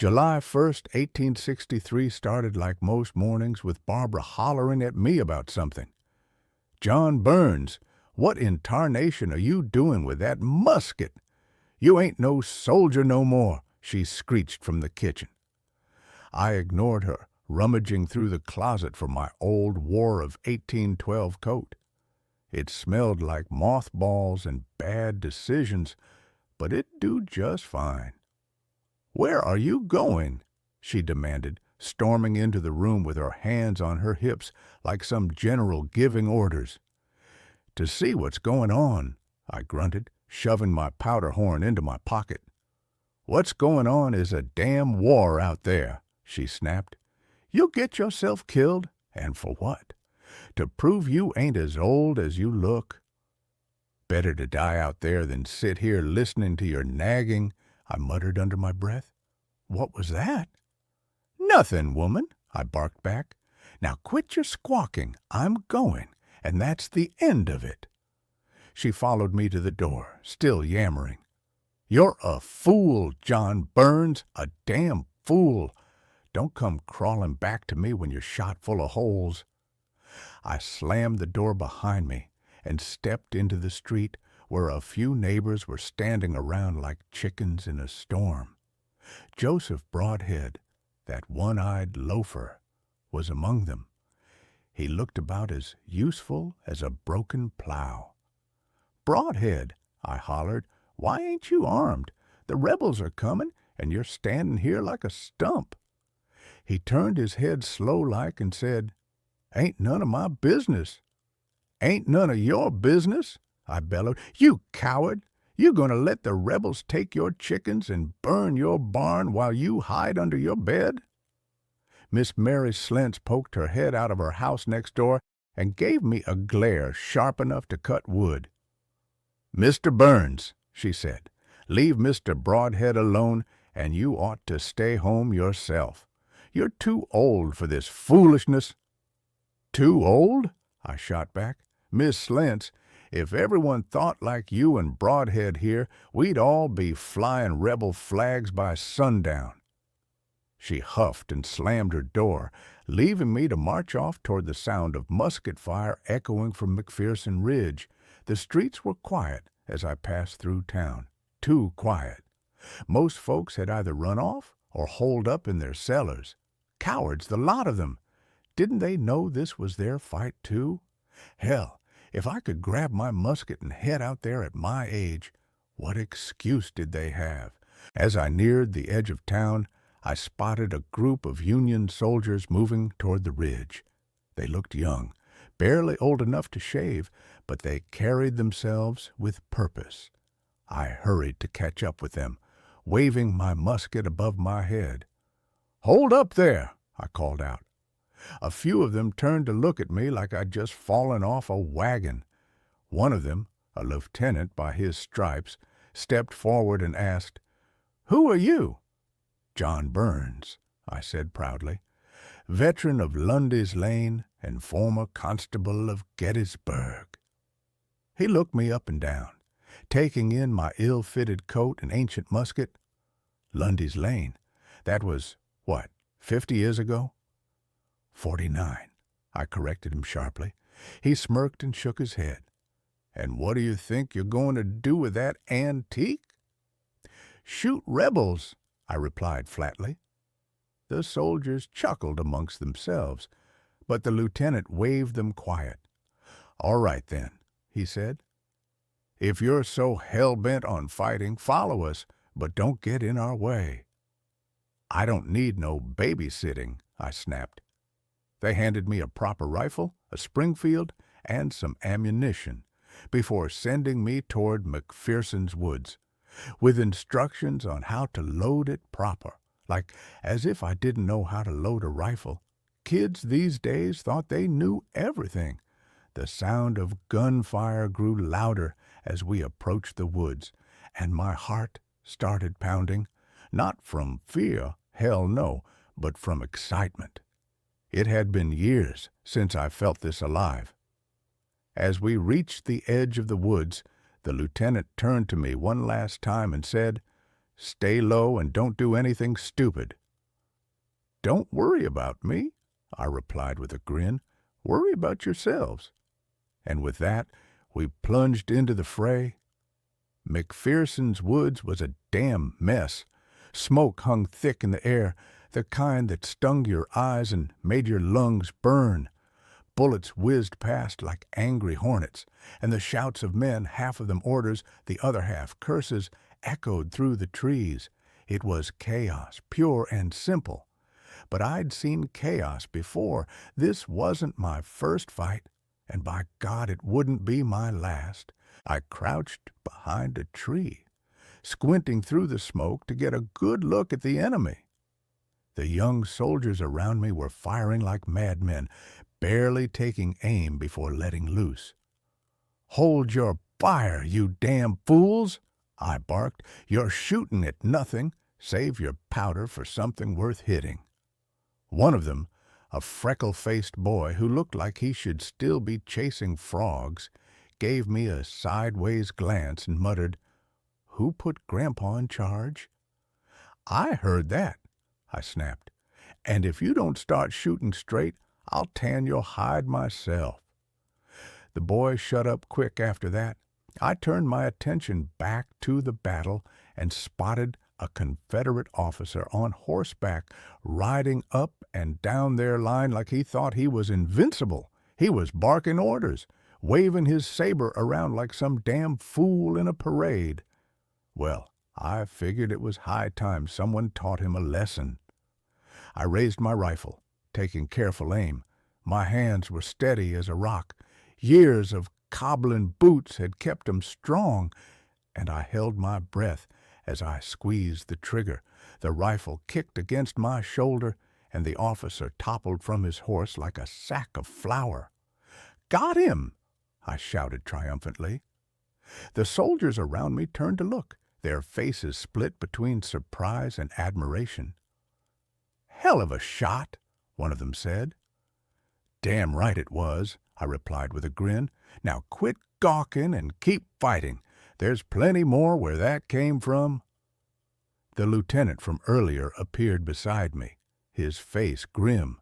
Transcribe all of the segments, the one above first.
July 1st, 1863 started like most mornings with Barbara hollering at me about something. "John Burns, what in tarnation are you doing with that musket? You ain't no soldier no more," she screeched from the kitchen. I ignored her, rummaging through the closet for my old War of 1812 coat. It smelled like mothballs and bad decisions, but it'd do just fine. "Where are you going?" she demanded, storming into the room with her hands on her hips like some general giving orders. "To see what's going on," I grunted, shoving my powder horn into my pocket. "What's going on is a damn war out there," she snapped. "You'll get yourself killed, and for what? To prove you ain't as old as you look. Better to die out there than sit here listening to your nagging," I muttered under my breath. "What was that?" "Nothing, woman," I barked back. "Now quit your squawking. I'm going, and that's the end of it." She followed me to the door, still yammering. "You're a fool, John Burns, a damn fool. Don't come crawling back to me when you're shot full of holes." I slammed the door behind me and stepped into the street where a few neighbors were standing around like chickens in a storm. Joseph Broadhead, that one-eyed loafer, was among them. He looked about as useful as a broken plow. "Broadhead," I hollered, "why ain't you armed? The rebels are coming, and you're standing here like a stump." He turned his head slow-like and said, "Ain't none of my business." "Ain't none of your business?" I bellowed. "You coward! You gonna let the rebels take your chickens and burn your barn while you hide under your bed?" Miss Mary Slents poked her head out of her house next door and gave me a glare sharp enough to cut wood. "Mr. Burns," she said, "leave Mr. Broadhead alone, and you ought to stay home yourself. You're too old for this foolishness." "Too old?" I shot back. "Miss Slents, if everyone thought like you and Broadhead here, we'd all be flying rebel flags by sundown." She huffed and slammed her door, leaving me to march off toward the sound of musket fire echoing from McPherson Ridge. The streets were quiet as I passed through town. Too quiet. Most folks had either run off or holed up in their cellars. Cowards, the lot of them. Didn't they know this was their fight, too? Hell, if I could grab my musket and head out there at my age, what excuse did they have? As I neared the edge of town, I spotted a group of Union soldiers moving toward the ridge. They looked young, barely old enough to shave, but they carried themselves with purpose. I hurried to catch up with them, waving my musket above my head. "Hold up there!" I called out. A few of them turned to look at me like I'd just fallen off a wagon. One of them, a lieutenant by his stripes, stepped forward and asked, "Who are you?" "John Burns," I said proudly, "veteran of Lundy's Lane and former constable of Gettysburg." He looked me up and down, taking in my ill-fitted coat and ancient musket. Lundy's Lane? That was, 50 years ago? 49, I corrected him sharply. He smirked and shook his head. "And what do you think you're going to do with that antique?" "Shoot rebels," I replied flatly. The soldiers chuckled amongst themselves, but the lieutenant waved them quiet. "All right, then," he said. "If you're so hell-bent on fighting, follow us, but don't get in our way." "I don't need no babysitting," I snapped. They handed me a proper rifle, a Springfield, and some ammunition before sending me toward McPherson's woods, with instructions on how to load it proper, like as if I didn't know how to load a rifle. Kids these days thought they knew everything. The sound of gunfire grew louder as we approached the woods, and my heart started pounding, not from fear, hell no, but from excitement. It had been years since I felt this alive. As we reached the edge of the woods, the lieutenant turned to me one last time and said, Stay low and don't do anything stupid." "Don't worry about me," I replied with a grin. "Worry about yourselves." And with that, we plunged into the fray. McPherson's woods was a damn mess. Smoke hung thick in the air, the kind that stung your eyes and made your lungs burn. Bullets whizzed past like angry hornets, and the shouts of men, half of them orders, the other half curses, echoed through the trees. It was chaos, pure and simple. But I'd seen chaos before. This wasn't my first fight, and by God, it wouldn't be my last. I crouched behind a tree, squinting through the smoke to get a good look at the enemy. The young soldiers around me were firing like madmen, barely taking aim before letting loose. "Hold your fire, you damn fools!" I barked. "You're shooting at nothing. Save your powder for something worth hitting." One of them, a freckle-faced boy who looked like he should still be chasing frogs, gave me a sideways glance and muttered, "Who put Grandpa in charge?" "I heard that," I snapped. "And if you don't start shooting straight, I'll tan your hide myself." The boy shut up quick after that. I turned my attention back to the battle and spotted a Confederate officer on horseback riding up and down their line like he thought he was invincible. He was barking orders, waving his saber around like some damn fool in a parade. Well, I figured it was high time someone taught him a lesson. I raised my rifle, taking careful aim. My hands were steady as a rock. Years of cobbling boots had kept 'em strong, and I held my breath as I squeezed the trigger. The rifle kicked against my shoulder, and the officer toppled from his horse like a sack of flour. "Got him!" I shouted triumphantly. The soldiers around me turned to look, their faces split between surprise and admiration. "Hell of a shot," one of them said. "Damn right it was," I replied with a grin. "Now quit gawking and keep fighting. There's plenty more where that came from." The lieutenant from earlier appeared beside me, his face grim.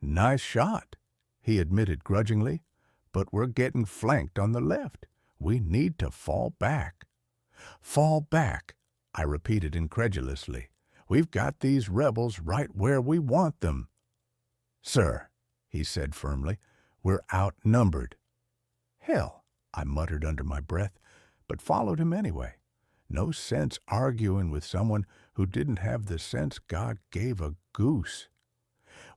"Nice shot," he admitted grudgingly, "but we're getting flanked on the left. We need to fall back." "Fall back," I repeated incredulously. "We've got these rebels right where we want them." "Sir," he said firmly, "we're outnumbered." "Hell," I muttered under my breath, but followed him anyway. No sense arguing with someone who didn't have the sense God gave a goose.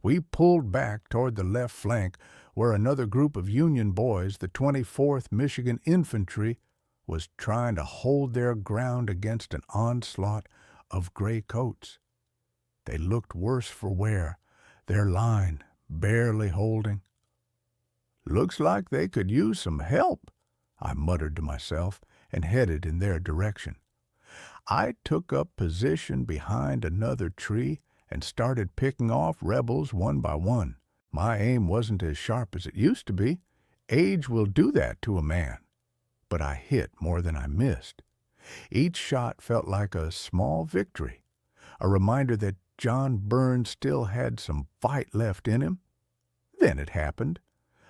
We pulled back toward the left flank, where another group of Union boys, the 24th Michigan Infantry, was trying to hold their ground against an onslaught of gray coats. They looked worse for wear, their line barely holding. "Looks like they could use some help," I muttered to myself, and headed in their direction. I took up position behind another tree and started picking off rebels one by one. My aim wasn't as sharp as it used to be. Age will do that to a man. But I hit more than I missed. Each shot felt like a small victory, a reminder that John Burns still had some fight left in him. Then it happened.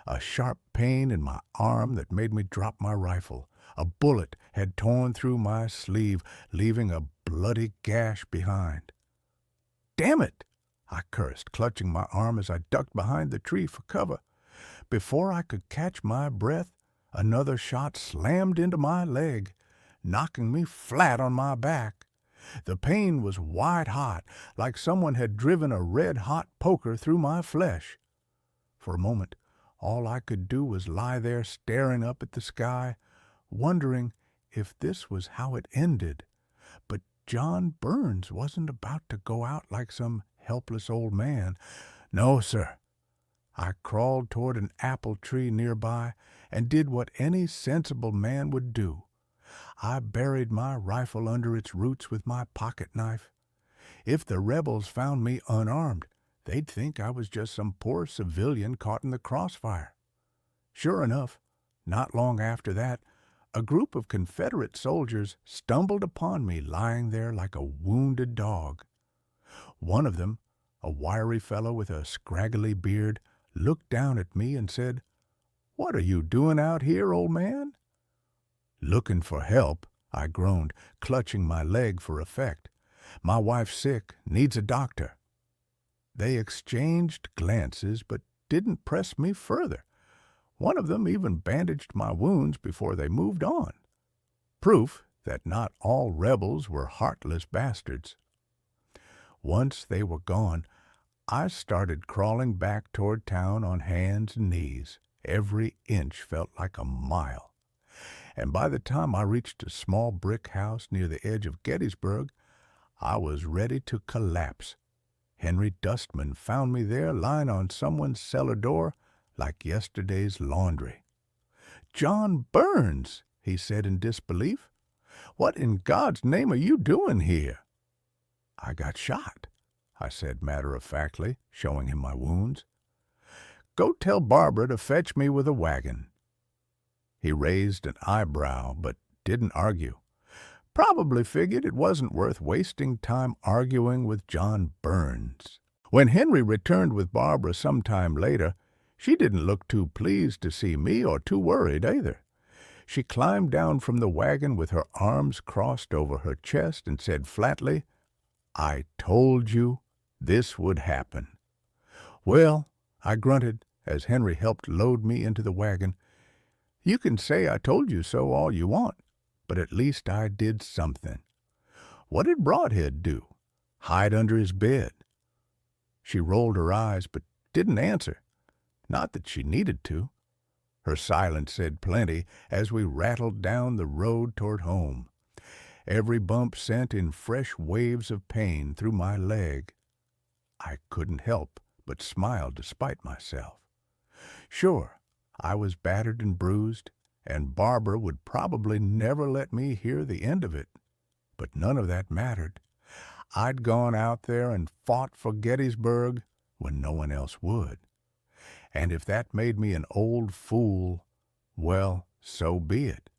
A sharp pain in my arm that made me drop my rifle. A bullet had torn through my sleeve, leaving a bloody gash behind. "Damn it!" I cursed, clutching my arm as I ducked behind the tree for cover. Before I could catch my breath, another shot slammed into my leg, knocking me flat on my back. The pain was white-hot, like someone had driven a red-hot poker through my flesh. For a moment, all I could do was lie there staring up at the sky, wondering if this was how it ended. But John Burns wasn't about to go out like some helpless old man. No, sir. I crawled toward an apple tree nearby and did what any sensible man would do. I buried my rifle under its roots with my pocket knife. If the rebels found me unarmed, they'd think I was just some poor civilian caught in the crossfire. Sure enough, not long after that, a group of Confederate soldiers stumbled upon me lying there like a wounded dog. One of them, a wiry fellow with a scraggly beard, looked down at me and said, "What are you doing out here, old man?" "Looking for help," I groaned, clutching my leg for effect. "My wife's sick, needs a doctor." They exchanged glances, but didn't press me further. One of them even bandaged my wounds before they moved on. Proof that not all rebels were heartless bastards. Once they were gone, I started crawling back toward town on hands and knees. Every inch felt like a mile. And by the time I reached a small brick house near the edge of Gettysburg, I was ready to collapse. Henry Dustman found me there lying on someone's cellar door like yesterday's laundry. "John Burns," he said in disbelief. "What in God's name are you doing here?" "I got shot," I said matter-of-factly, showing him my wounds. "Go tell Barbara to fetch me with a wagon." He raised an eyebrow, but didn't argue. Probably figured it wasn't worth wasting time arguing with John Burns. When Henry returned with Barbara some time later, she didn't look too pleased to see me or too worried either. She climbed down from the wagon with her arms crossed over her chest and said flatly, "I told you this would happen." "Well," I grunted as Henry helped load me into the wagon, "you can say I told you so all you want, but at least I did something." "What did Broadhead do?" "Hide under his bed." She rolled her eyes but didn't answer. Not that she needed to. Her silence said plenty as we rattled down the road toward home. Every bump sent in fresh waves of pain through my leg. I couldn't help but smile despite myself. Sure, I was battered and bruised, and Barbara would probably never let me hear the end of it. But none of that mattered. I'd gone out there and fought for Gettysburg when no one else would. And if that made me an old fool, well, so be it.